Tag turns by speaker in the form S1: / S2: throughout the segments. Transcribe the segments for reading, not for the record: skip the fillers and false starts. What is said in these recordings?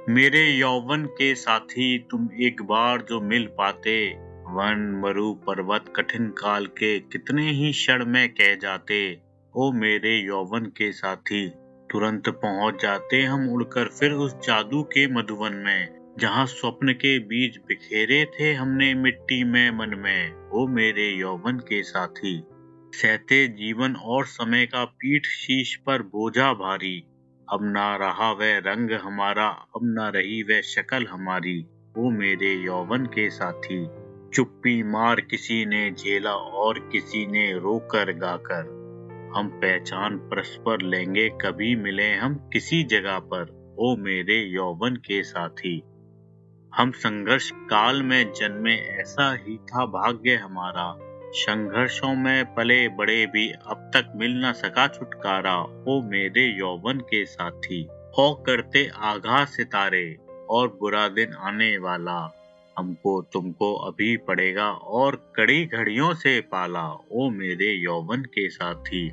S1: मेरे यौवन के साथी तुम एक बार जो मिल पाते, वन मरु पर्वत कठिन काल के कितने ही क्षण में कह जाते। ओ मेरे यौवन के साथी, तुरंत पहुंच जाते हम उड़कर फिर उस जादू के मधुवन में, जहां स्वप्न के बीज बिखेरे थे हमने मिट्टी में मन में। ओ मेरे यौवन के साथी, सहते जीवन और समय का पीठ शीश पर बोझा भारी, अब ना रहा वह रंग हमारा, अब ना रही वह शक्ल हमारी। ओ मेरे यौवन के साथी, चुप्पी मार किसी ने झेला और किसी ने रोकर गाकर, हम पहचान परस्पर लेंगे कभी मिले हम किसी जगह पर। ओ मेरे यौवन के साथी, हम संघर्ष काल में जन्मे, ऐसा ही था भाग्य हमारा, संघर्षों में पले बड़े भी अब तक मिल न सका छुटकारा। ओ मेरे यौवन के साथी, हो करते आगाह सितारे और बुरा दिन आने वाला, हमको तुमको अभी पड़ेगा और कड़ी घड़ियों से पाला। ओ मेरे यौवन के साथी,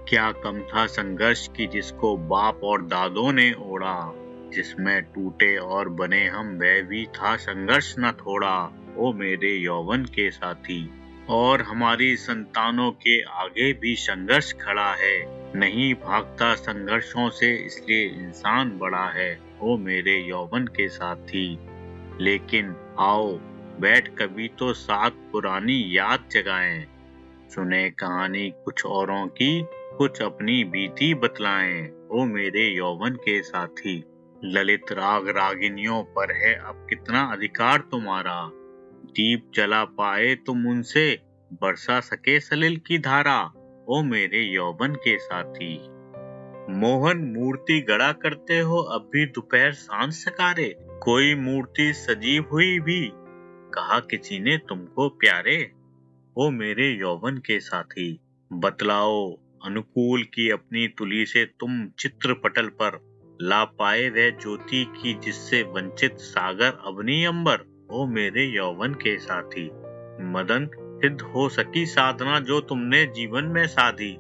S1: क्या कम था संघर्ष की जिसको बाप और दादों ने ओढ़ा, जिसमें टूटे और बने हम वह भी था संघर्ष न थोड़ा। ओ मेरे यौवन के साथी, और हमारी संतानों के आगे भी संघर्ष खड़ा है, नहीं भागता संघर्षों से इसलिए इंसान बड़ा है। ओ मेरे यौवन के साथी, लेकिन आओ बैठ कभी तो साथ पुरानी याद जगाएं, सुने कहानी कुछ औरों की, कुछ अपनी बीती बतलाएं। ओ मेरे यौवन के साथी, ललित राग रागिनियों पर है अब कितना अधिकार तुम्हारा, दीप जला पाए तुम उनसे, बरसा सके सलिल की धारा। ओ मेरे यौवन के साथी, मोहन मूर्ति गढ़ा करते हो अब भी दोपहर सांझ सकारे, कोई मूर्ति सजीव हुई भी कहा किसी ने तुमको प्यारे। ओ मेरे यौवन के साथी, बतलाओ अनुकूल की अपनी तुली से तुम चित्र पटल पर, ला पाए वह ज्योति की जिससे वंचित सागर अवनी अंबर। ओ मेरे यौवन के साथी, मदन सिद्ध हो सकी साधना जो तुमने जीवन में साधी,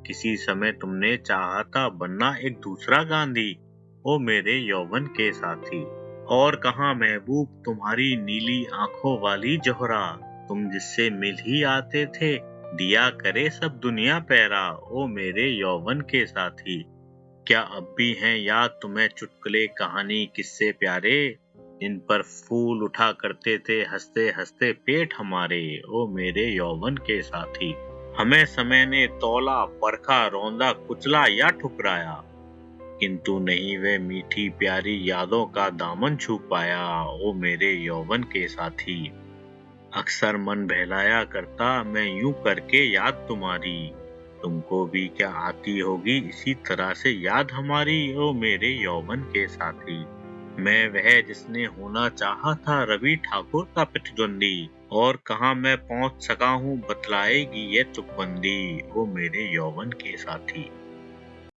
S1: किसी समय तुमने चाहा था बनना एक दूसरा गांधी। ओ मेरे यौवन के साथी, और कहाँ महबूब तुम्हारी नीली आंखों वाली जोहरा, तुम जिससे मिल ही आते थे दिया करे सब दुनिया पैरा। ओ मेरे यौवन के साथी, क्या अब भी हैं याद तुम्हें चुटकुले कहानी किस्से प्यारे, इन पर फूल उठा करते थे हंसते हंसते पेट हमारे। ओ मेरे यौवन के साथी, हमें समय ने तौला परखा रौंदा कुचला या ठुकराया, किंतु नहीं वे मीठी प्यारी यादों का दामन छू पाया। ओ मेरे यौवन के साथी, अक्सर मन बहलाया करता मैं यूं करके याद तुम्हारी, तुमको भी क्या आती होगी इसी तरह से याद हमारी। ओ मेरे यौवन के साथी, मैं वह जिसने होना चाहा था रवि ठाकुर का प्रतिद्वंदी, और कहाँ मैं पहुंच सका हूँ बतलाएगी ये तुकबंदी। ओ मेरे यौवन के साथी।